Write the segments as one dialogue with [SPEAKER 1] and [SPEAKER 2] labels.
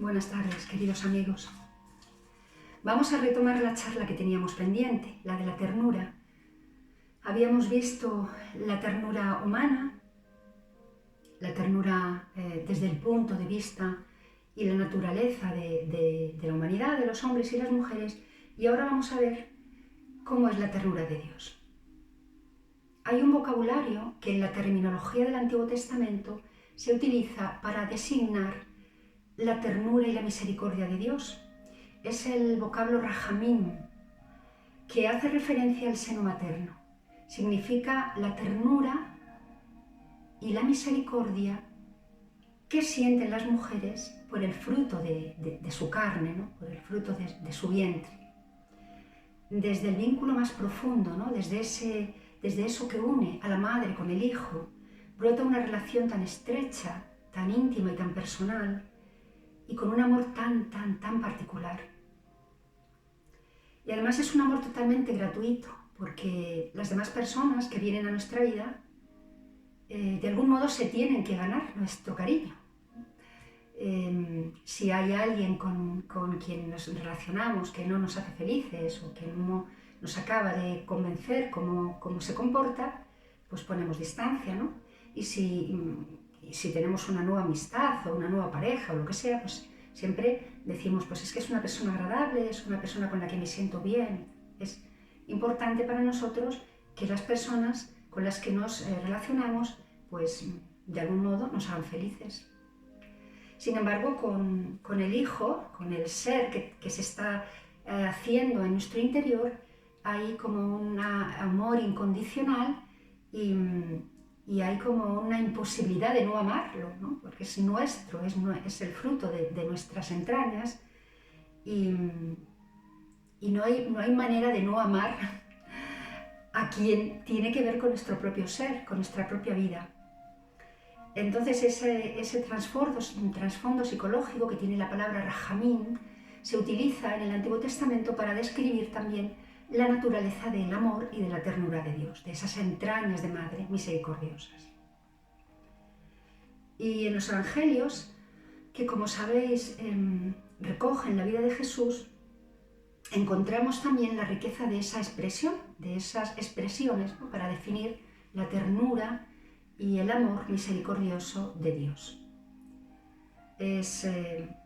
[SPEAKER 1] Buenas tardes, queridos amigos. Vamos a retomar la charla que teníamos pendiente, la de la ternura. Habíamos visto la ternura humana, la ternura desde el punto de vista y la naturaleza de la humanidad, de los hombres y las mujeres, y ahora vamos a ver cómo es la ternura de Dios. Hay un vocabulario que en la terminología del Antiguo Testamento se utiliza para designar la ternura y la misericordia de Dios. Es el vocablo rajamim, que hace referencia al seno materno. Significa la ternura y la misericordia que sienten las mujeres por el fruto de su carne, ¿no? Por el fruto de su vientre. Desde el vínculo más profundo, ¿no? Desde eso que une a la madre con el hijo, brota una relación tan estrecha, tan íntima y tan personal, y con un amor tan particular. Y además es un amor totalmente gratuito, porque las demás personas que vienen a nuestra vida, de algún modo se tienen que ganar nuestro cariño. Si hay alguien con quien nos relacionamos que no nos hace felices o que no nos acaba de convencer cómo se comporta, pues ponemos distancia, ¿no? Y si tenemos una nueva amistad o una nueva pareja o lo que sea, pues siempre decimos, pues es que es una persona agradable, es una persona con la que me siento bien. Es importante para nosotros que las personas con las que nos relacionamos, pues de algún modo nos hagan felices. Sin embargo, con el Hijo, con el ser que se está haciendo en nuestro interior, hay como un amor incondicional y hay como una imposibilidad de no amarlo, ¿no? Porque es nuestro, es el fruto de nuestras entrañas y no hay manera de no amar a quien tiene que ver con nuestro propio ser, con nuestra propia vida. Entonces ese trasfondo psicológico que tiene la palabra rajamín se utiliza en el Antiguo Testamento para describir también la naturaleza del amor y de la ternura de Dios, de esas entrañas de madre misericordiosas. Y en los Evangelios, que como sabéis recogen la vida de Jesús, encontramos también la riqueza de esa expresión, de esas expresiones, ¿no? Para definir la ternura y el amor misericordioso de Dios. Es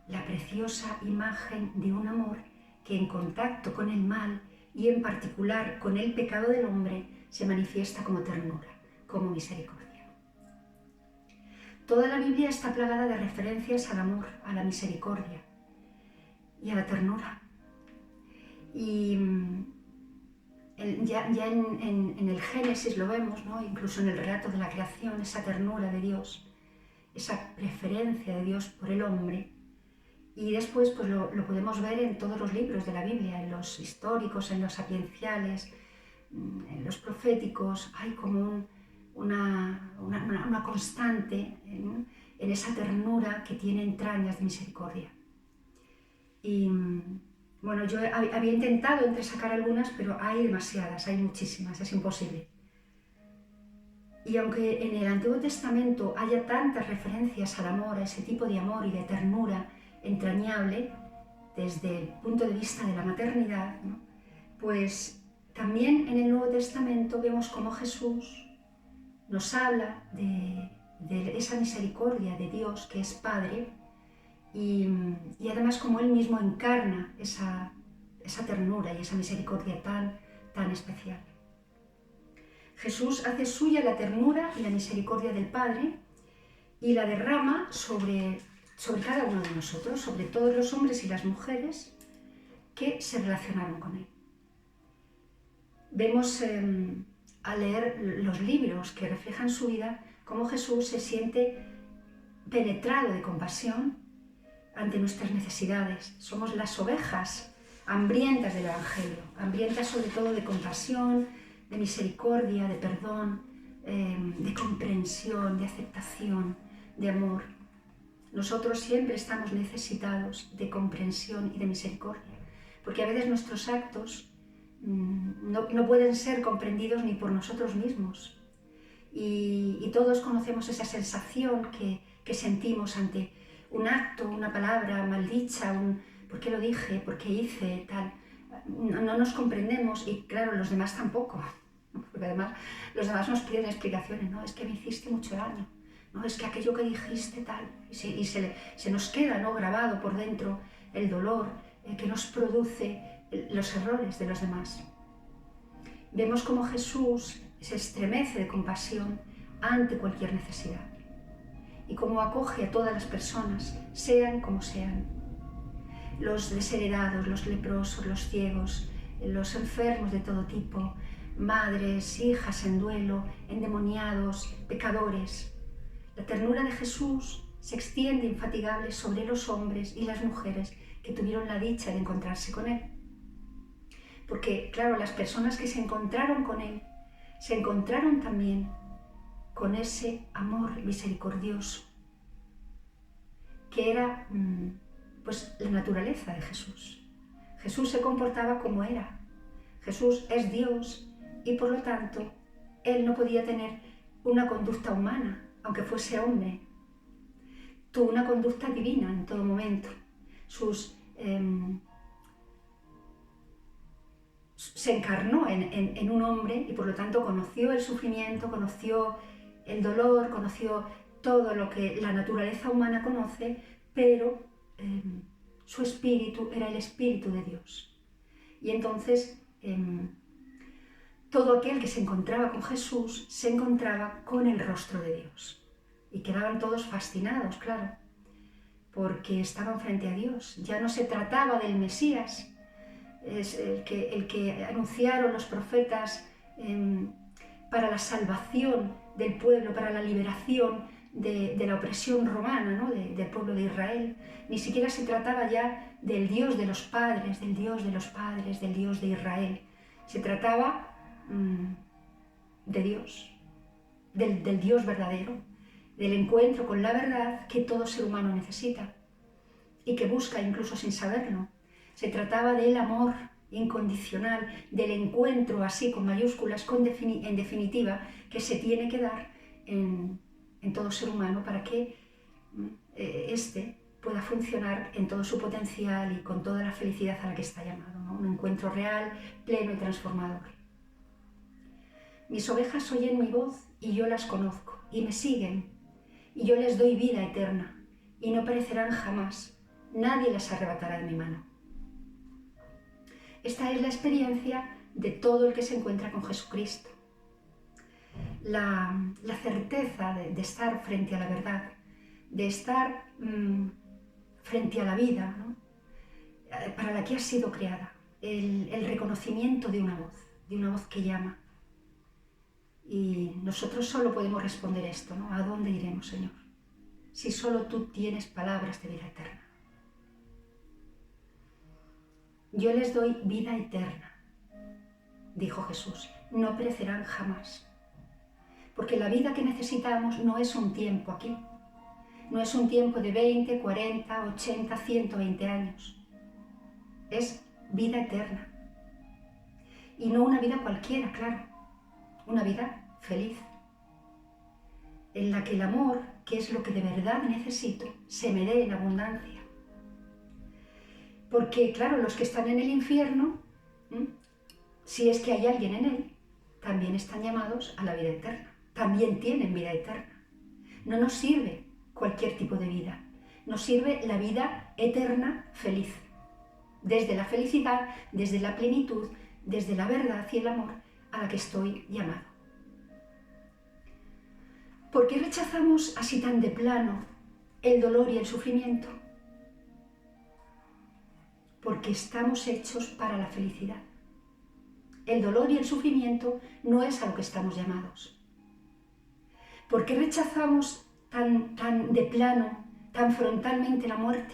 [SPEAKER 1] la preciosa imagen de un amor que en contacto con el mal y en particular con el pecado del hombre se manifiesta como ternura, como misericordia. Toda la Biblia está plagada de referencias al amor, a la misericordia y a la ternura. Y ya en el Génesis lo vemos, ¿no? Incluso en el relato de la creación, esa ternura de Dios, esa preferencia de Dios por el hombre. Y después pues lo podemos ver en todos los libros de la Biblia, en los históricos, en los sapienciales, en los proféticos. Hay como una constante en esa ternura que tiene entrañas de misericordia. Y bueno, yo había intentado entresacar algunas, pero hay demasiadas, hay muchísimas, es imposible. Y aunque en el Antiguo Testamento haya tantas referencias al amor, a ese tipo de amor y de ternura entrañable, desde el punto de vista de la maternidad, ¿no? Pues también en el Nuevo Testamento vemos cómo Jesús nos habla de esa misericordia de Dios que es Padre, y además como Él mismo encarna esa ternura y esa misericordia tan especial. Jesús hace suya la ternura y la misericordia del Padre y la derrama sobre cada uno de nosotros, sobre todos los hombres y las mujeres que se relacionaron con Él. Vemos al leer los libros que reflejan su vida cómo Jesús se siente penetrado de compasión ante nuestras necesidades. Somos las ovejas hambrientas del Evangelio, hambrientas sobre todo de compasión, de misericordia, de perdón, de comprensión, de aceptación, de amor. Nosotros siempre estamos necesitados de comprensión y de misericordia, porque a veces nuestros actos no pueden ser comprendidos ni por nosotros mismos. Y todos conocemos esa sensación que sentimos ante un acto, una palabra maldicha, ¿por qué lo dije? ¿Por qué hice tal? No nos comprendemos y claro, los demás tampoco, porque además los demás nos piden explicaciones, no, es que me hiciste mucho daño, no, es que aquello que dijiste tal, y se nos queda, ¿no?, grabado por dentro el dolor que nos produce los errores de los demás. Vemos cómo Jesús se estremece de compasión ante cualquier necesidad y cómo acoge a todas las personas, sean como sean. Los desheredados, los leprosos, los ciegos, los enfermos de todo tipo, madres, hijas en duelo, endemoniados, pecadores. La ternura de Jesús se extiende infatigable sobre los hombres y las mujeres que tuvieron la dicha de encontrarse con Él. Porque, claro, las personas que se encontraron con Él, se encontraron también con ese amor misericordioso, que era pues la naturaleza de Jesús. Jesús se comportaba como era. Jesús es Dios y por lo tanto Él no podía tener una conducta humana, aunque fuese hombre. Tuvo una conducta divina en todo momento. Se encarnó en un hombre y por lo tanto conoció el sufrimiento, conoció el dolor, conoció todo lo que la naturaleza humana conoce, pero su espíritu era el espíritu de Dios. Y entonces todo aquel que se encontraba con Jesús se encontraba con el rostro de Dios. Y quedaban todos fascinados, claro, porque estaban frente a Dios. Ya no se trataba del Mesías, es el que anunciaron los profetas para la salvación del pueblo, para la liberación de la opresión romana, ¿no?, del pueblo de Israel. Ni siquiera se trataba ya del Dios de los padres, del Dios de los padres, del Dios de Israel. Se trataba de Dios, del Dios verdadero, del encuentro con la verdad que todo ser humano necesita y que busca incluso sin saberlo. Se trataba del amor incondicional, del encuentro así con mayúsculas, en definitiva, que se tiene que dar en todo ser humano para que éste pueda funcionar en todo su potencial y con toda la felicidad a la que está llamado, ¿no? Un encuentro real, pleno y transformador. Mis ovejas oyen mi voz y yo las conozco y me siguen y yo les doy vida eterna y no perecerán jamás, nadie las arrebatará de mi mano. Esta es la experiencia de todo el que se encuentra con Jesucristo. La certeza de estar frente a la verdad, de estar frente a la vida, ¿no?, para la que has sido creada, el reconocimiento de una voz que llama. Y nosotros solo podemos responder esto, ¿no? ¿A dónde iremos, Señor? Si solo tú tienes palabras de vida eterna. Yo les doy vida eterna, dijo Jesús, no perecerán jamás. Porque la vida que necesitamos no es un tiempo aquí, no es un tiempo de 20, 40, 80, 120 años. Es vida eterna. Y no una vida cualquiera, claro, una vida feliz, en la que el amor, que es lo que de verdad necesito, se me dé en abundancia. Porque, claro, los que están en el infierno, si es que hay alguien en él, también están llamados a la vida eterna, también tienen vida eterna. No nos sirve cualquier tipo de vida, nos sirve la vida eterna feliz, desde la felicidad, desde la plenitud, desde la verdad y el amor a la que estoy llamado. ¿Por qué rechazamos así tan de plano el dolor y el sufrimiento? Porque estamos hechos para la felicidad. El dolor y el sufrimiento no es a lo que estamos llamados. ¿Por qué rechazamos tan de plano, tan frontalmente la muerte?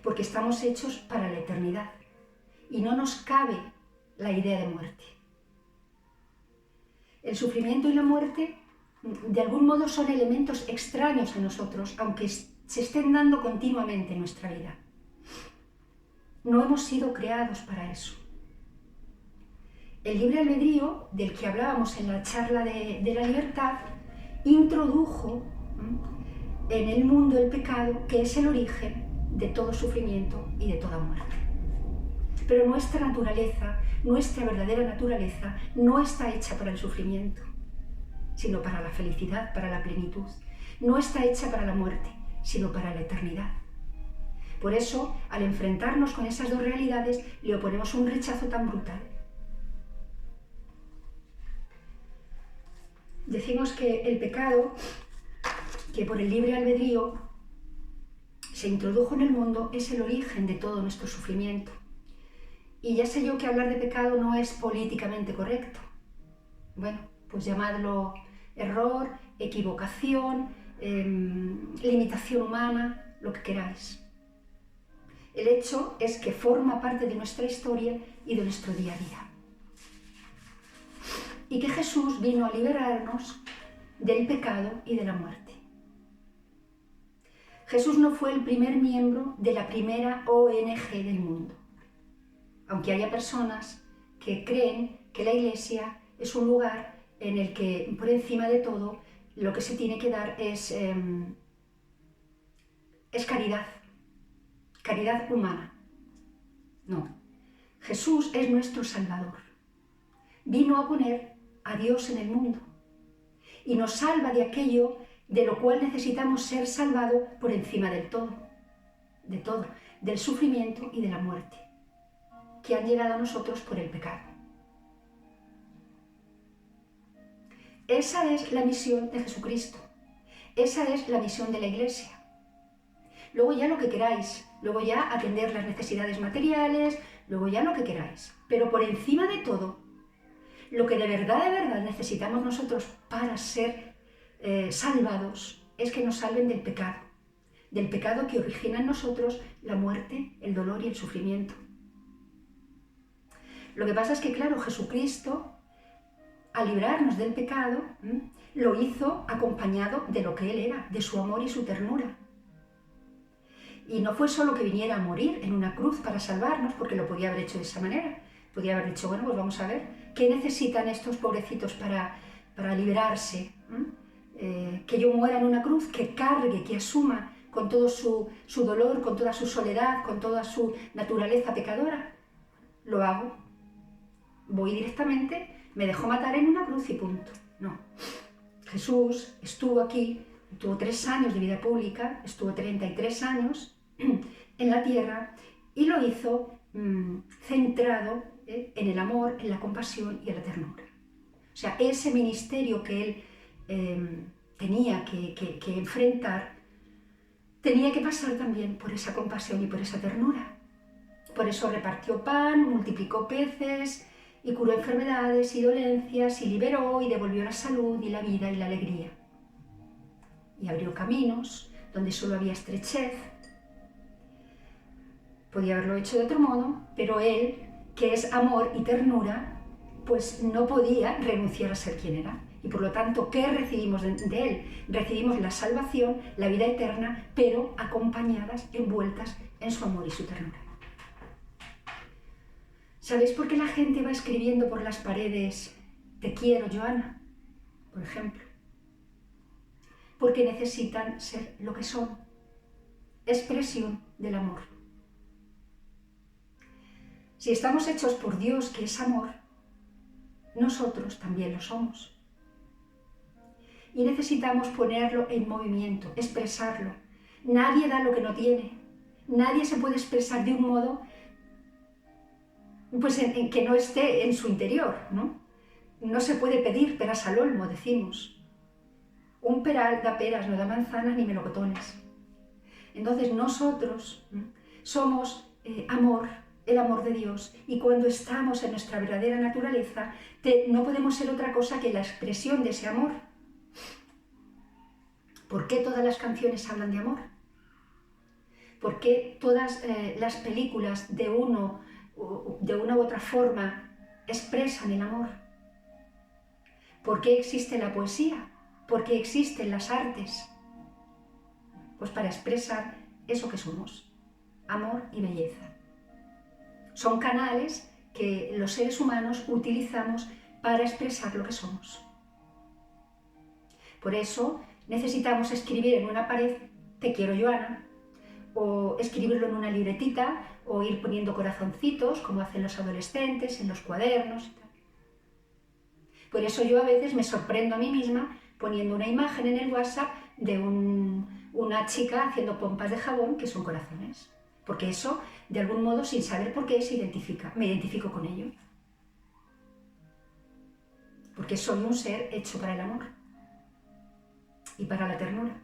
[SPEAKER 1] Porque estamos hechos para la eternidad y no nos cabe la idea de muerte. El sufrimiento y la muerte de algún modo son elementos extraños a nosotros, aunque se estén dando continuamente en nuestra vida. No hemos sido creados para eso. El libre albedrío, del que hablábamos en la charla de la libertad, introdujo en el mundo el pecado, que es el origen de todo sufrimiento y de toda muerte. Pero nuestra naturaleza, nuestra verdadera naturaleza, no está hecha para el sufrimiento, sino para la felicidad, para la plenitud. No está hecha para la muerte, sino para la eternidad. Por eso, al enfrentarnos con esas dos realidades, le oponemos un rechazo tan brutal. Decimos que el pecado, que por el libre albedrío se introdujo en el mundo, es el origen de todo nuestro sufrimiento. Y ya sé yo que hablar de pecado no es políticamente correcto. Bueno, pues llamadlo error, equivocación, limitación humana, lo que queráis. El hecho es que forma parte de nuestra historia y de nuestro día a día. Y que Jesús vino a liberarnos del pecado y de la muerte. Jesús no fue el primer miembro de la primera ONG del mundo. Aunque haya personas que creen que la Iglesia es un lugar en el que, por encima de todo, lo que se tiene que dar es caridad, caridad humana. No, Jesús es nuestro Salvador. Vino a poner a Dios en el mundo y nos salva de aquello de lo cual necesitamos ser salvados por encima del todo, del sufrimiento y de la muerte, que han llegado a nosotros por el pecado. Esa es la misión de Jesucristo. Esa es la misión de la Iglesia. Luego ya lo que queráis, luego ya atender las necesidades materiales, luego ya lo que queráis. Pero por encima de todo, lo que de verdad necesitamos nosotros para ser salvados es que nos salven del pecado que origina en nosotros la muerte, el dolor y el sufrimiento. Lo que pasa es que, claro, Jesucristo, al librarnos del pecado, lo hizo acompañado de lo que Él era, de su amor y su ternura. Y no fue solo que viniera a morir en una cruz para salvarnos, porque lo podía haber hecho de esa manera. Podía haber dicho, bueno, pues vamos a ver, ¿qué necesitan estos pobrecitos para liberarse? Que yo muera en una cruz, que cargue, que asuma con todo su dolor, con toda su soledad, con toda su naturaleza pecadora. Lo hago. Voy directamente, me dejo matar en una cruz y punto. No. Jesús estuvo aquí, tuvo 3 años de vida pública, estuvo 33 años en la tierra y lo hizo centrado en el amor, en la compasión y en la ternura. O sea, ese ministerio que él tenía que enfrentar, tenía que pasar también por esa compasión y por esa ternura. Por eso repartió pan, multiplicó peces y curó enfermedades y dolencias y liberó y devolvió la salud y la vida y la alegría. Y abrió caminos donde solo había estrechez. Podía haberlo hecho de otro modo, pero él, que es amor y ternura, pues no podía renunciar a ser quien era. Y por lo tanto, ¿qué recibimos de él? Recibimos la salvación, la vida eterna, pero acompañadas, envueltas en su amor y su ternura. ¿Sabéis por qué la gente va escribiendo por las paredes "Te quiero, Joana", por ejemplo? Porque necesitan ser lo que son, expresión del amor. Si estamos hechos por Dios, que es amor, nosotros también lo somos. Y necesitamos ponerlo en movimiento, expresarlo. Nadie da lo que no tiene. Nadie se puede expresar de un modo pues en que no esté en su interior, ¿no? No se puede pedir peras al olmo, decimos. Un peral da peras, no da manzanas ni melocotones. Entonces nosotros somos amor, el amor de Dios, y cuando estamos en nuestra verdadera naturaleza, no podemos ser otra cosa que la expresión de ese amor. ¿Por qué todas las canciones hablan de amor? ¿Por qué todas las películas de una u otra forma expresan el amor? ¿Por qué existe la poesía? ¿Por qué existen las artes? Pues para expresar eso que somos, amor y belleza. Son canales que los seres humanos utilizamos para expresar lo que somos. Por eso necesitamos escribir en una pared, te quiero Joana, o escribirlo en una libretita, o ir poniendo corazoncitos, como hacen los adolescentes, en los cuadernos y tal. Por eso yo a veces me sorprendo a mí misma poniendo una imagen en el WhatsApp de una chica haciendo pompas de jabón que son corazones. Porque eso, de algún modo, sin saber por qué, me identifico con ello. Porque soy un ser hecho para el amor y para la ternura.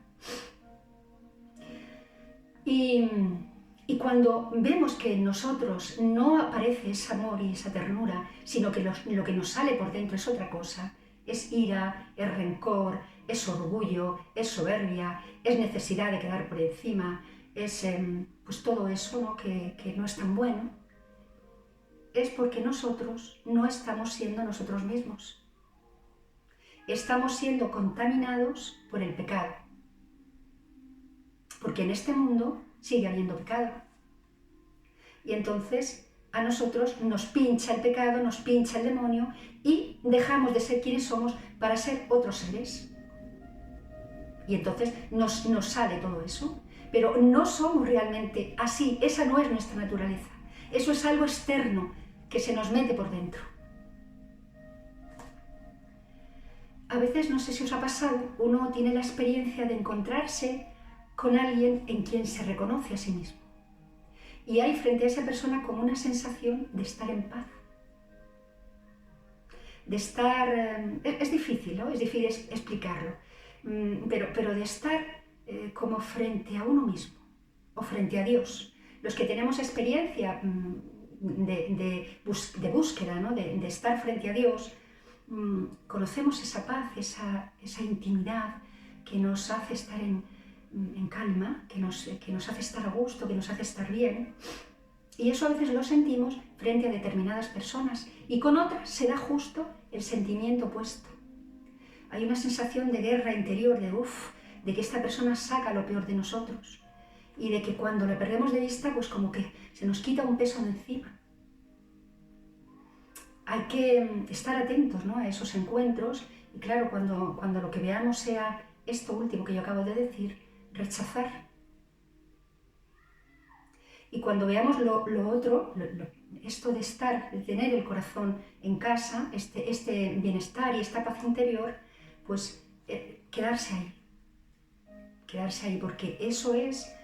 [SPEAKER 1] Y cuando vemos que en nosotros no aparece ese amor y esa ternura, sino que lo que nos sale por dentro es otra cosa, es ira, es rencor, es orgullo, es soberbia, es necesidad de quedar por encima, es pues todo eso, ¿no? que no es tan bueno, es porque nosotros no estamos siendo nosotros mismos. Estamos siendo contaminados por el pecado. Porque en este mundo sigue habiendo pecado. Y entonces a nosotros nos pincha el pecado, nos pincha el demonio y dejamos de ser quienes somos para ser otros seres. Y entonces nos sale todo eso. Pero no somos realmente así, esa no es nuestra naturaleza. Eso es algo externo que se nos mete por dentro. A veces, no sé si os ha pasado, uno tiene la experiencia de encontrarse con alguien en quien se reconoce a sí mismo. Y hay frente a esa persona como una sensación de estar en paz. De estar... es difícil, ¿no? Es difícil explicarlo. Pero de estar como frente a uno mismo o frente a Dios. Los que tenemos experiencia de búsqueda, ¿no? de estar frente a Dios, conocemos esa paz, esa intimidad que nos hace estar en calma, que nos hace estar a gusto, que nos hace estar bien. Y eso a veces lo sentimos frente a determinadas personas y con otras se da justo el sentimiento opuesto. Hay una sensación de guerra interior, de que esta persona saca lo peor de nosotros y de que cuando la perdemos de vista, pues como que se nos quita un peso de encima. Hay que estar atentos, ¿no? a esos encuentros y claro, cuando lo que veamos sea esto último que yo acabo de decir, rechazar. Y cuando veamos lo otro, esto de estar, de tener el corazón en casa, este bienestar y esta paz interior, pues quedarse ahí, porque eso es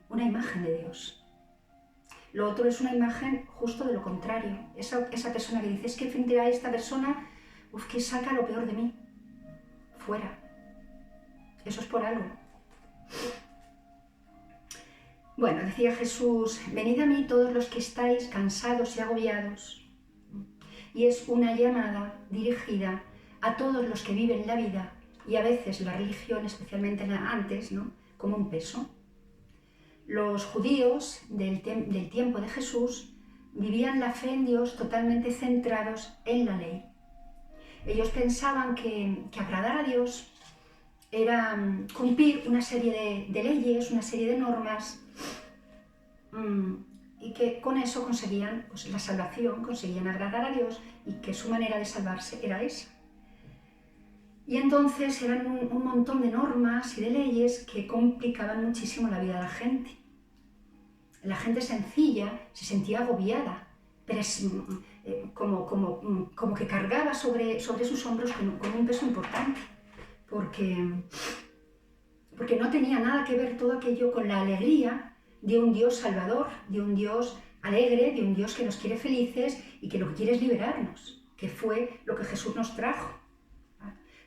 [SPEAKER 1] una imagen de Dios. Lo otro es una imagen justo de lo contrario. Esa persona que dice, es que frente a esta persona, que saca lo peor de mí, fuera. Eso es por algo. Bueno, decía Jesús, venid a mí todos los que estáis cansados y agobiados. Y es una llamada dirigida a todos los que viven la vida y a veces la religión, especialmente antes, ¿no? como un peso. Los judíos del tiempo de Jesús vivían la fe en Dios totalmente centrados en la ley. Ellos pensaban que agradar a Dios era cumplir una serie de leyes, una serie de normas, y que con eso conseguían pues, la salvación, conseguían agradar a Dios y que su manera de salvarse era esa. Y entonces eran un montón de normas y de leyes que complicaban muchísimo la vida de la gente. La gente sencilla se sentía agobiada, pero como que cargaba sobre sus hombros con un peso importante, porque no tenía nada que ver todo aquello con la alegría de un Dios salvador, de un Dios alegre, de un Dios que nos quiere felices y que lo que quiere es liberarnos, que fue lo que Jesús nos trajo.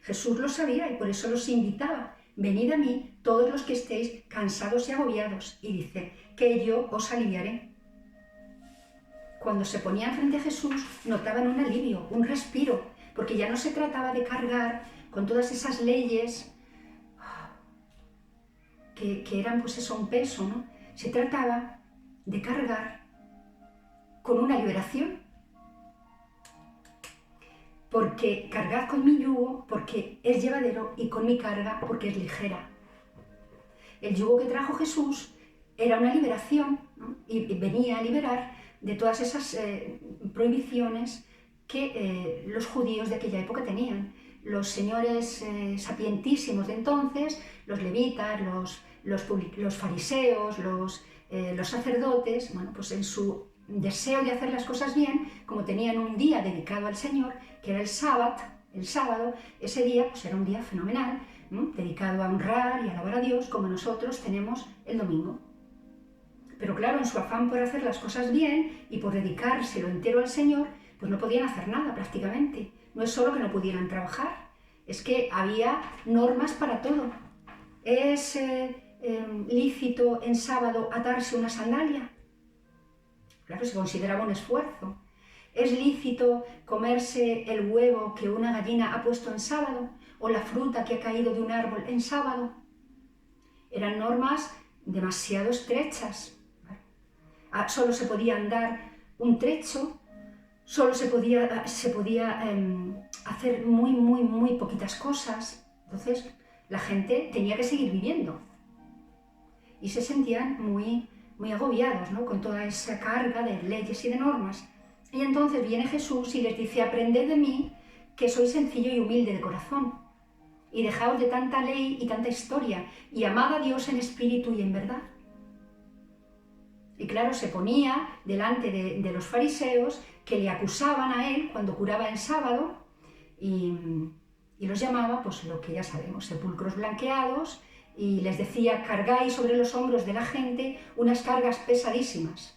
[SPEAKER 1] Jesús lo sabía y por eso los invitaba. Venid a mí todos los que estéis cansados y agobiados, y dice, que yo os aliviaré. Cuando se ponían frente a Jesús notaban un alivio, un respiro, porque ya no se trataba de cargar con todas esas leyes que eran pues eso, un peso, ¿no? Se trataba de cargar con una liberación. Porque cargad con mi yugo, porque es llevadero, y con mi carga, porque es ligera. El yugo que trajo Jesús era una liberación, ¿no? Y venía a liberar de todas esas prohibiciones que los judíos de aquella época tenían. los señores sapientísimos de entonces, los levitas, los fariseos, los sacerdotes, bueno, pues en su deseo de hacer las cosas bien, como tenían un día dedicado al Señor, que era el sábado, ese día pues era un día fenomenal, dedicado a honrar y a alabar a Dios, como nosotros tenemos el domingo. Pero claro, en su afán por hacer las cosas bien y por dedicárselo entero al Señor, pues no podían hacer nada prácticamente. No es solo que no pudieran trabajar, es que había normas para todo. ¿Es lícito en sábado atarse una sandalia? Claro, se consideraba un esfuerzo. ¿Es lícito comerse el huevo que una gallina ha puesto en sábado o la fruta que ha caído de un árbol en sábado? Eran normas demasiado estrechas. Solo se podía andar un trecho, solo se podía hacer muy poquitas cosas. Entonces la gente tenía que seguir viviendo y se sentían muy agobiados, ¿no?, con toda esa carga de leyes y de normas. Y entonces viene Jesús y les dice: aprended de mí, que soy sencillo y humilde de corazón, y dejaos de tanta ley y tanta historia, y amad a Dios en espíritu y en verdad. Y claro, se ponía delante de los fariseos, que le acusaban a él cuando curaba en sábado, y los llamaba, pues lo que ya sabemos, sepulcros blanqueados, y les decía: cargáis sobre los hombros de la gente unas cargas pesadísimas.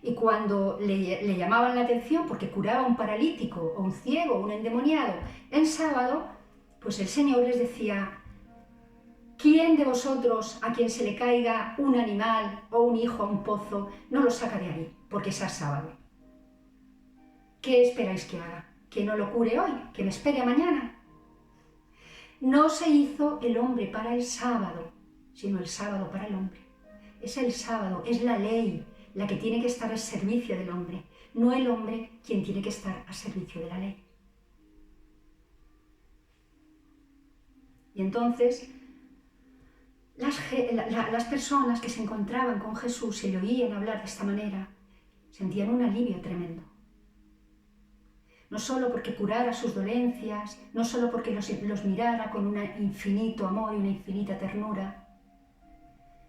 [SPEAKER 1] Y cuando le llamaban la atención porque curaba a un paralítico o un ciego o un endemoniado en sábado, pues el Señor les decía: ¿quién de vosotros a quien se le caiga un animal o un hijo a un pozo no lo saca de ahí porque sea sábado? ¿Qué esperáis que haga? ¿Que no lo cure hoy? ¿Que me espere a mañana? No se hizo el hombre para el sábado, sino el sábado para el hombre. Es el sábado, es la ley la que tiene que estar al servicio del hombre, no el hombre quien tiene que estar al servicio de la ley. Y entonces las personas que se encontraban con Jesús y le oían hablar de esta manera sentían un alivio tremendo. No solo porque curara sus dolencias, no solo porque los mirara con un infinito amor y una infinita ternura,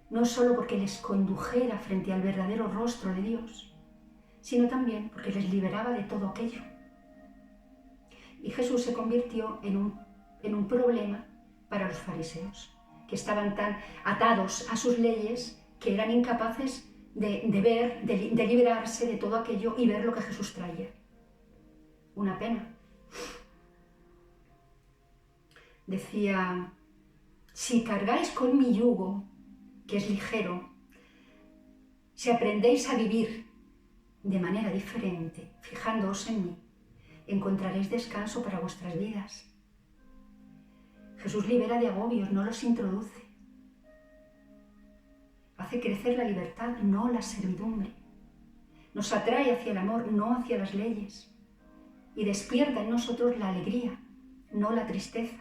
[SPEAKER 1] no solo porque les condujera frente al verdadero rostro de Dios, sino también porque les liberaba de todo aquello. Y Jesús se convirtió en un problema para los fariseos, que estaban tan atados a sus leyes que eran incapaces de ver, de liberarse de todo aquello y ver lo que Jesús traía. Una pena. Decía: si cargáis con mi yugo, que es ligero, si aprendéis a vivir de manera diferente, fijándoos en mí, encontraréis descanso para vuestras vidas. Jesús libera de agobios, no los introduce. Hace crecer la libertad, no la servidumbre. Nos atrae hacia el amor, no hacia las leyes. Y despierta en nosotros la alegría, no la tristeza.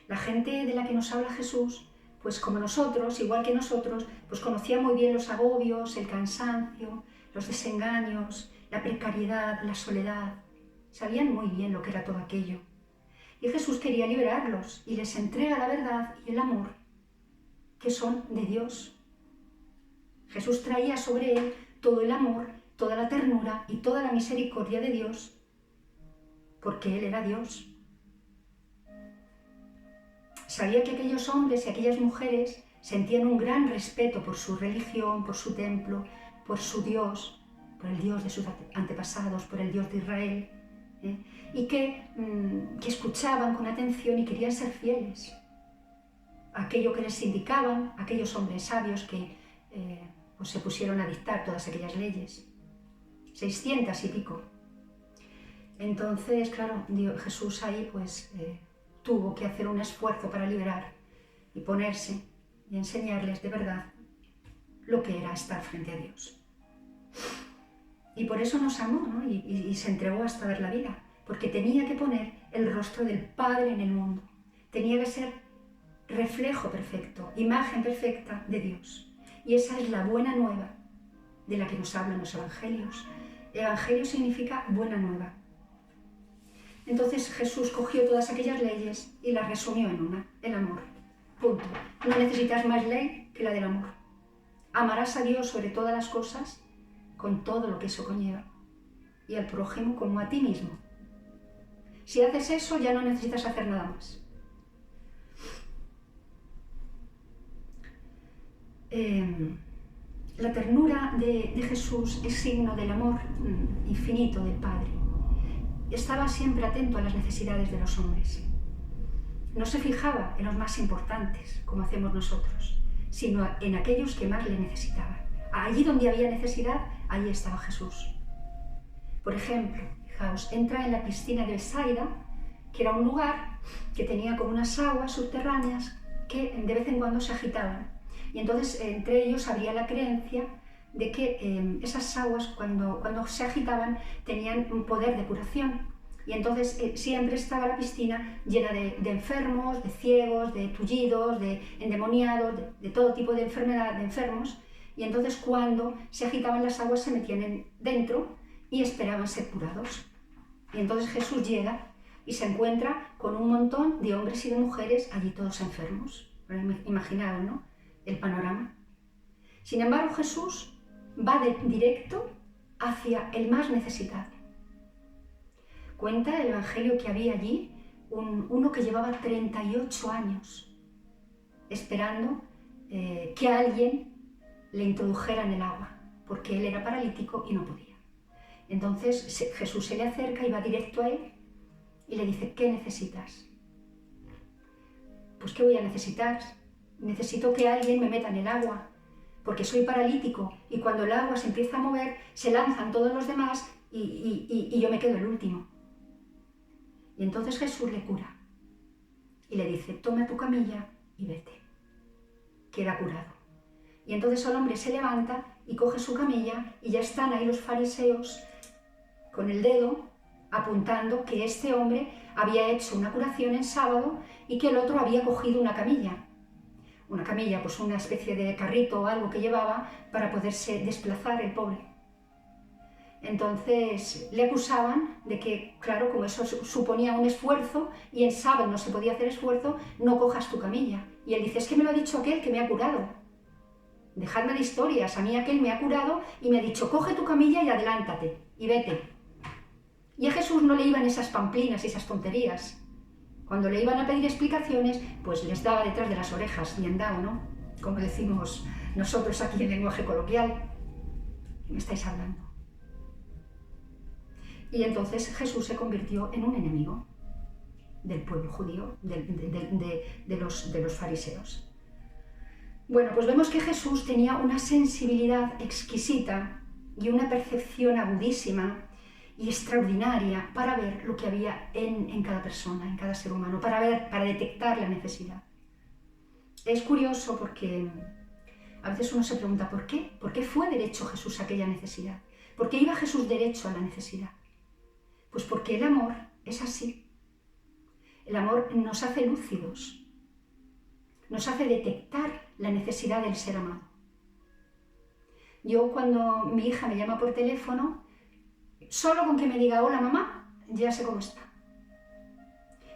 [SPEAKER 1] La gente de la que nos habla Jesús, pues como nosotros, igual que nosotros, pues conocía muy bien los agobios, el cansancio, los desengaños, la precariedad, la soledad. Sabían muy bien lo que era todo aquello. Y Jesús quería liberarlos y les entrega la verdad y el amor, que son de Dios. Jesús traía sobre él todo el amor, toda la ternura y toda la misericordia de Dios, porque él era Dios. Sabía que aquellos hombres y aquellas mujeres sentían un gran respeto por su religión, por su templo, por su Dios, por el Dios de sus antepasados, por el Dios de Israel, y que escuchaban con atención y querían ser fieles a aquello que les indicaban aquellos hombres sabios que pues se pusieron a dictar todas aquellas leyes, 600 y pico. Entonces, claro, Jesús ahí pues tuvo que hacer un esfuerzo para liberar y ponerse y enseñarles de verdad lo que era estar frente a Dios. Y por eso nos amó, ¿no? y se entregó hasta dar la vida, porque tenía que poner el rostro del Padre en el mundo. Tenía que ser reflejo perfecto, imagen perfecta de Dios. Y esa es la buena nueva de la que nos hablan los evangelios. Evangelio significa buena nueva. Entonces Jesús cogió todas aquellas leyes y las resumió en una, el amor. Punto. No necesitas más ley que la del amor. Amarás a Dios sobre todas las cosas, con todo lo que eso conlleva, y al prójimo como a ti mismo. Si haces eso, ya no necesitas hacer nada más. La ternura de Jesús es signo del amor infinito del Padre. Estaba siempre atento a las necesidades de los hombres. No se fijaba en los más importantes, como hacemos nosotros, sino en aquellos que más le necesitaban. Allí donde había necesidad, allí estaba Jesús. Por ejemplo, fijaos, entra en la piscina de Bethsaida, que era un lugar que tenía como unas aguas subterráneas que de vez en cuando se agitaban. Y entonces entre ellos había la creencia de que esas aguas cuando se agitaban tenían un poder de curación. Y entonces siempre estaba la piscina llena de enfermos, de ciegos, de tullidos, de endemoniados, de todo tipo de enfermedad, de enfermos. Y entonces cuando se agitaban las aguas se metían dentro y esperaban ser curados. Y entonces Jesús llega y se encuentra con un montón de hombres y de mujeres allí todos enfermos. Imaginaos, ¿no?, el panorama. Sin embargo, Jesús va directo hacia el más necesitado. Cuenta el Evangelio que había allí uno que llevaba 38 años esperando que alguien le introdujera en el agua, porque él era paralítico y no podía. Entonces Jesús se le acerca y va directo a él y le dice: ¿qué necesitas? Pues ¿qué voy a necesitar? Necesito que alguien me meta en el agua, porque soy paralítico y cuando el agua se empieza a mover se lanzan todos los demás y yo me quedo el último. Y entonces Jesús le cura y le dice: toma tu camilla y vete. Queda curado. Y entonces el hombre se levanta y coge su camilla y ya están ahí los fariseos con el dedo apuntando que este hombre había hecho una curación en sábado y que el otro había cogido una camilla. Una camilla, pues una especie de carrito o algo que llevaba para poderse desplazar el pobre. Entonces le acusaban de que, claro, como eso suponía un esfuerzo y en sábado no se podía hacer esfuerzo, no cojas tu camilla. Y él dice: es que me lo ha dicho aquel que me ha curado. Dejadme de historias, a mí aquel me ha curado y me ha dicho: coge tu camilla y adelántate y vete. Y a Jesús no le iban esas pamplinas y esas tonterías. Cuando le iban a pedir explicaciones, pues les daba detrás de las orejas, bien dado, ¿no? Como decimos nosotros aquí en lenguaje coloquial. ¿Qué me estáis hablando? Y entonces Jesús se convirtió en un enemigo del pueblo judío, de los fariseos. Bueno, pues vemos que Jesús tenía una sensibilidad exquisita y una percepción agudísima y extraordinaria para ver lo que había en cada persona, en cada ser humano, para detectar la necesidad. Es curioso porque a veces uno se pregunta ¿por qué? ¿Por qué fue derecho Jesús a aquella necesidad? ¿Por qué iba Jesús derecho a la necesidad? Pues porque el amor es así. El amor nos hace lúcidos, nos hace detectar la necesidad del ser amado. Yo cuando mi hija me llama por teléfono, solo con que me diga hola mamá, ya sé cómo está.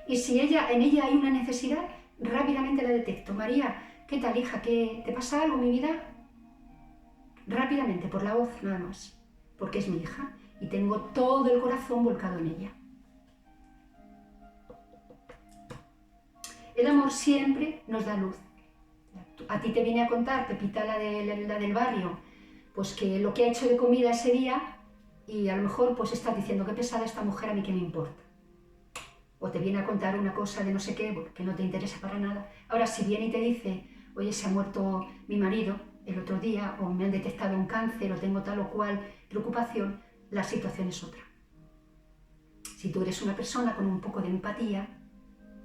[SPEAKER 1] Y si en ella hay una necesidad, rápidamente la detecto. María, ¿qué tal hija? ¿Te pasa algo, mi vida? Rápidamente, por la voz nada más, porque es mi hija y tengo todo el corazón volcado en ella. El amor siempre nos da luz. A ti te viene a contar Pepita, la del barrio, pues que lo que ha hecho de comida ese día, y a lo mejor pues estás diciendo: qué pesada esta mujer, a mí qué me importa. O te viene a contar una cosa de no sé qué, que no te interesa para nada. Ahora, si viene y te dice: oye, se ha muerto mi marido el otro día, o me han detectado un cáncer, o tengo tal o cual preocupación, la situación es otra. Si tú eres una persona con un poco de empatía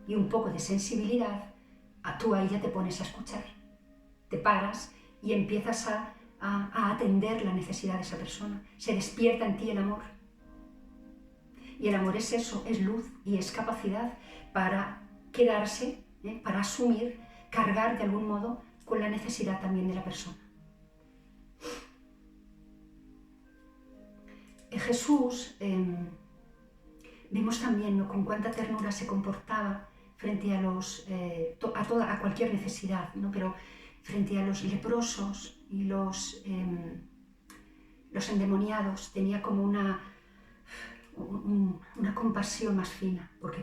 [SPEAKER 1] y un poco de sensibilidad, tú ahí ya te pones a escuchar. Te paras y empiezas a atender la necesidad de esa persona. Se despierta en ti el amor. Y el amor es eso, es luz y es capacidad para quedarse, para asumir, cargar de algún modo con la necesidad también de la persona. Jesús vemos también, ¿no?, con cuánta ternura se comportaba frente a a cualquier necesidad, ¿no?, pero frente a los leprosos y los endemoniados tenía como una compasión más fina, porque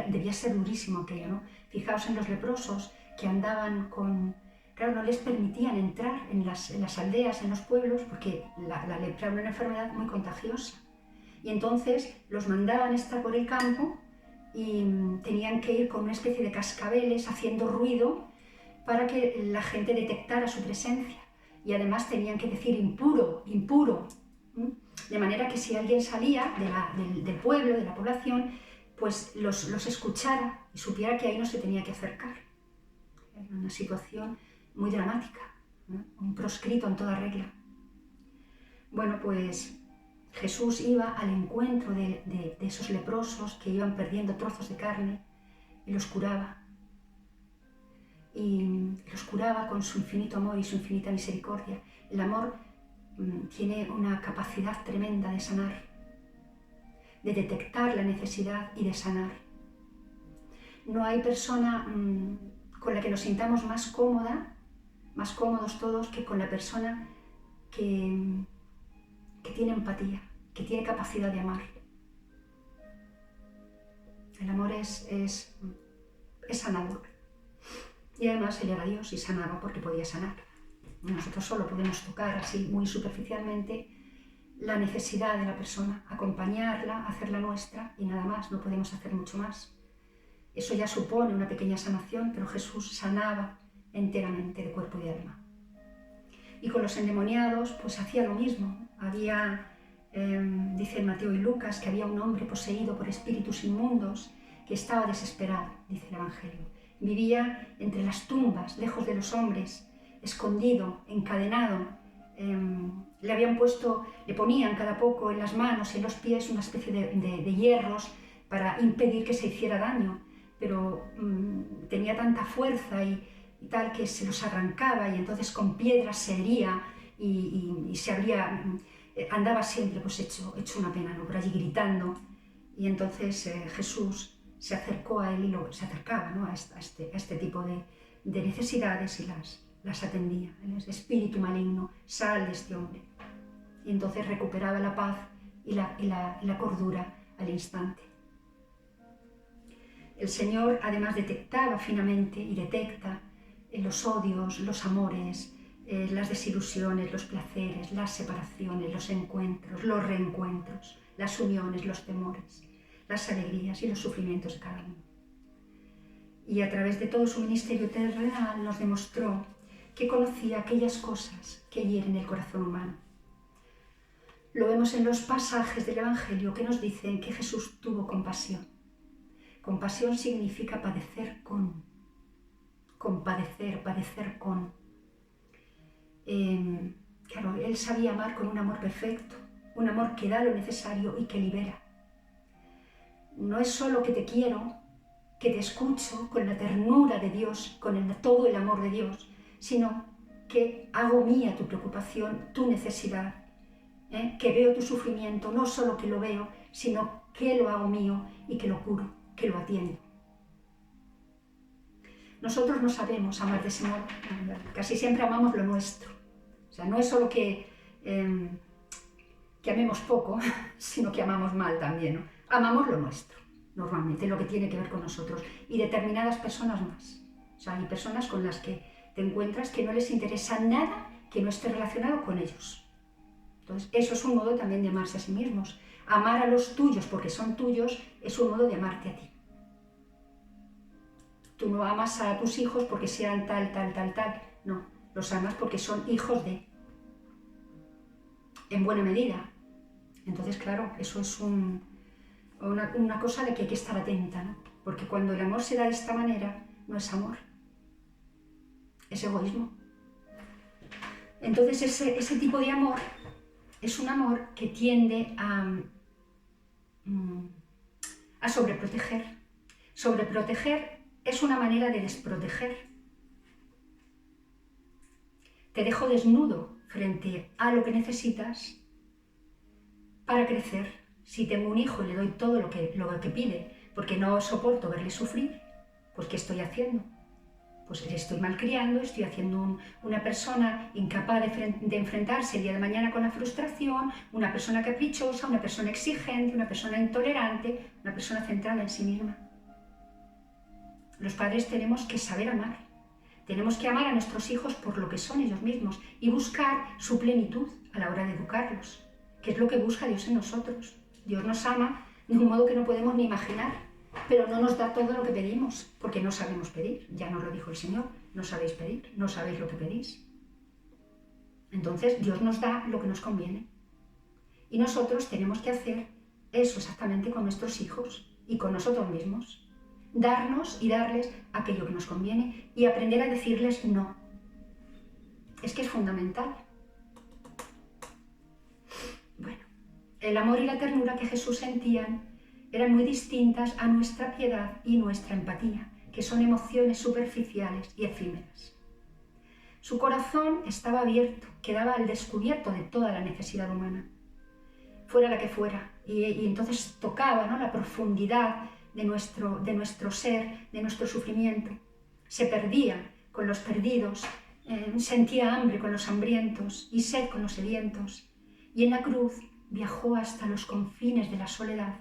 [SPEAKER 1] debía ser durísimo aquello, ¿no? Fijaos en los leprosos que andaban con... Claro, no les permitían entrar en las aldeas, en los pueblos, porque la lepra era una enfermedad muy contagiosa. Y entonces los mandaban estar por el campo y tenían que ir con una especie de cascabeles haciendo ruido para que la gente detectara su presencia. Y además tenían que decir impuro, impuro. De manera que si alguien salía del pueblo, de la población, pues los escuchara y supiera que ahí no se tenía que acercar. Era una situación muy dramática, ¿no? Un proscrito en toda regla. Bueno, pues Jesús iba al encuentro de esos leprosos que iban perdiendo trozos de carne y los curaba. Y los curaba con su infinito amor y su infinita misericordia. El amor tiene una capacidad tremenda de sanar, de detectar la necesidad y de sanar. No hay persona con la que nos sintamos más cómodos todos, que con la persona que tiene empatía, que tiene capacidad de amar. El amor es sanador. Y además él era Dios y sanaba porque podía sanar. Nosotros solo podemos tocar así muy superficialmente la necesidad de la persona, acompañarla, hacerla nuestra y nada más, no podemos hacer mucho más. Eso ya supone una pequeña sanación, pero Jesús sanaba enteramente de cuerpo y de alma. Y con los endemoniados pues hacía lo mismo. Dice Mateo y Lucas que había un hombre poseído por espíritus inmundos que estaba desesperado, dice el Evangelio. Vivía entre las tumbas, lejos de los hombres, escondido, encadenado. Le ponían cada poco en las manos y en los pies una especie de hierros para impedir que se hiciera daño, pero tenía tanta fuerza y tal que se los arrancaba y entonces con piedras se hería y se abría, andaba siempre pues hecho una pena, ¿no?, por allí gritando. Y entonces Jesús se acercó a él y se acercaba, ¿no?, a este tipo de necesidades y las atendía. El espíritu maligno, sal de este hombre. Y entonces recuperaba la paz y la cordura al instante. El Señor además detectaba finamente y detecta los odios, los amores, las desilusiones, los placeres, las separaciones, los encuentros, los reencuentros, las uniones, los temores, las alegrías y los sufrimientos de cada uno. Y a través de todo su ministerio terrenal nos demostró que conocía aquellas cosas que hieren el corazón humano. Lo vemos en los pasajes del Evangelio que nos dicen que Jesús tuvo compasión. Compasión significa padecer con. Compadecer, padecer con. Claro, él sabía amar con un amor perfecto, un amor que da lo necesario y que libera. No es solo que te quiero, que te escucho con la ternura de Dios, con todo el amor de Dios, sino que hago mía tu preocupación, tu necesidad, que veo tu sufrimiento, no solo que lo veo, sino que lo hago mío y que lo curo, que lo atiendo. Nosotros no sabemos amar de ese modo, casi siempre amamos lo nuestro. O sea, no es solo que amemos poco, sino que amamos mal también, ¿no? Amamos lo nuestro, normalmente, lo que tiene que ver con nosotros, y determinadas personas más. O sea, hay personas con las que te encuentras que no les interesa nada que no esté relacionado con ellos. Entonces, eso es un modo también de amarse a sí mismos. Amar a los tuyos porque son tuyos es un modo de amarte a ti. Tú no amas a tus hijos porque sean tal. No, los amas porque son hijos de. En buena medida. Entonces, claro, eso es una cosa de que hay que estar atenta, ¿no? Porque cuando el amor se da de esta manera, no es amor. Es egoísmo. Entonces, ese tipo de amor es un amor que tiende a sobreproteger. Sobreproteger es una manera de desproteger. Te dejo desnudo frente a lo que necesitas para crecer, Si tengo un hijo y le doy todo lo que pide, porque no soporto verle sufrir, pues ¿qué estoy haciendo? Pues le estoy malcriando, estoy haciendo una persona incapaz de enfrentarse el día de mañana con la frustración, una persona caprichosa, una persona exigente, una persona intolerante, una persona centrada en sí misma. Los padres tenemos que saber amar. Tenemos que amar a nuestros hijos por lo que son ellos mismos y buscar su plenitud a la hora de educarlos, que es lo que busca Dios en nosotros. Dios nos ama de un modo que no podemos ni imaginar, pero no nos da todo lo que pedimos, porque no sabemos pedir. Ya nos lo dijo el Señor, no sabéis pedir, no sabéis lo que pedís. Entonces Dios nos da lo que nos conviene. Y nosotros tenemos que hacer eso exactamente con nuestros hijos y con nosotros mismos. Darnos y darles aquello que nos conviene y aprender a decirles no. Es que es fundamental. Bueno, el amor y la ternura que Jesús sentían eran muy distintas a nuestra piedad y nuestra empatía, que son emociones superficiales y efímeras. Su corazón estaba abierto, quedaba al descubierto de toda la necesidad humana, fuera la que fuera, y entonces tocaba, ¿no?, la profundidad de nuestro ser, de nuestro sufrimiento. Se perdía con los perdidos, sentía hambre con los hambrientos y sed con los sedientos, y en la cruz viajó hasta los confines de la soledad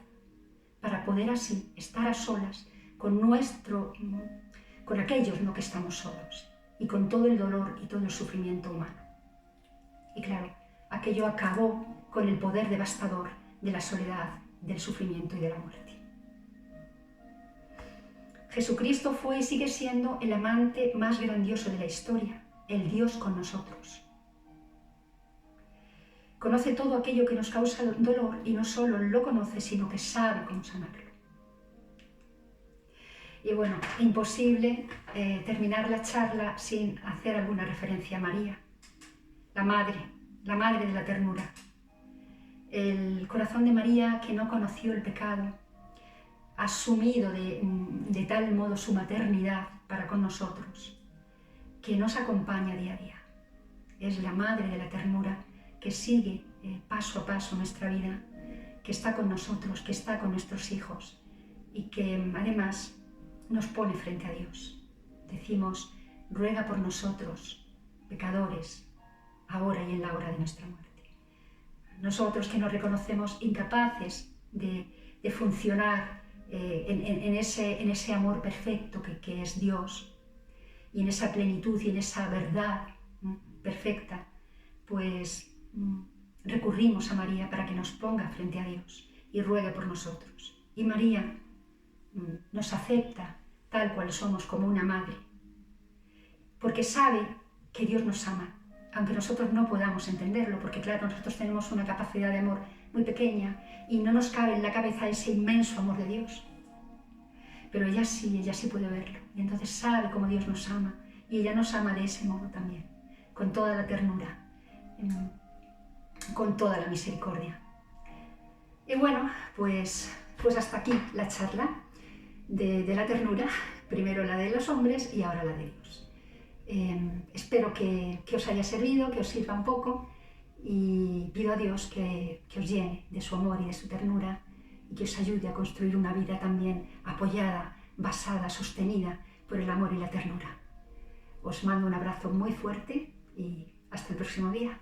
[SPEAKER 1] para poder así estar a solas con aquellos, ¿no?, que estamos solos, y con todo el dolor y todo el sufrimiento humano. Y claro, aquello acabó con el poder devastador de la soledad, del sufrimiento y de la muerte. Jesucristo fue y sigue siendo el amante más grandioso de la historia, el Dios con nosotros. Conoce todo aquello que nos causa dolor y no solo lo conoce, sino que sabe cómo sanarlo. Y bueno, imposible terminar la charla sin hacer alguna referencia a María, la madre de la ternura. El corazón de María, que no conoció el pecado, asumido de tal modo su maternidad para con nosotros, que nos acompaña día a día. Es la madre de la ternura que sigue paso a paso nuestra vida, que está con nosotros, que está con nuestros hijos y que además nos pone frente a Dios. Decimos, ruega por nosotros, pecadores, ahora y en la hora de nuestra muerte. Nosotros que nos reconocemos incapaces de funcionar en ese amor perfecto que es Dios, y en esa plenitud y en esa verdad perfecta, pues recurrimos a María para que nos ponga frente a Dios y ruegue por nosotros. Y María nos acepta tal cual somos como una madre, porque sabe que Dios nos ama, aunque nosotros no podamos entenderlo, porque claro, nosotros tenemos una capacidad de amor muy pequeña y no nos cabe en la cabeza ese inmenso amor de Dios. Pero ella sí puede verlo, y entonces sabe cómo Dios nos ama, y ella nos ama de ese modo también, con toda la ternura, con toda la misericordia. Y bueno, pues hasta aquí la charla de la ternura, primero la de los hombres y ahora la de Dios. Espero que os haya servido, que os sirva un poco, y pido a Dios que os llene de su amor y de su ternura y que os ayude a construir una vida también apoyada, basada, sostenida por el amor y la ternura. Os mando un abrazo muy fuerte y hasta el próximo día.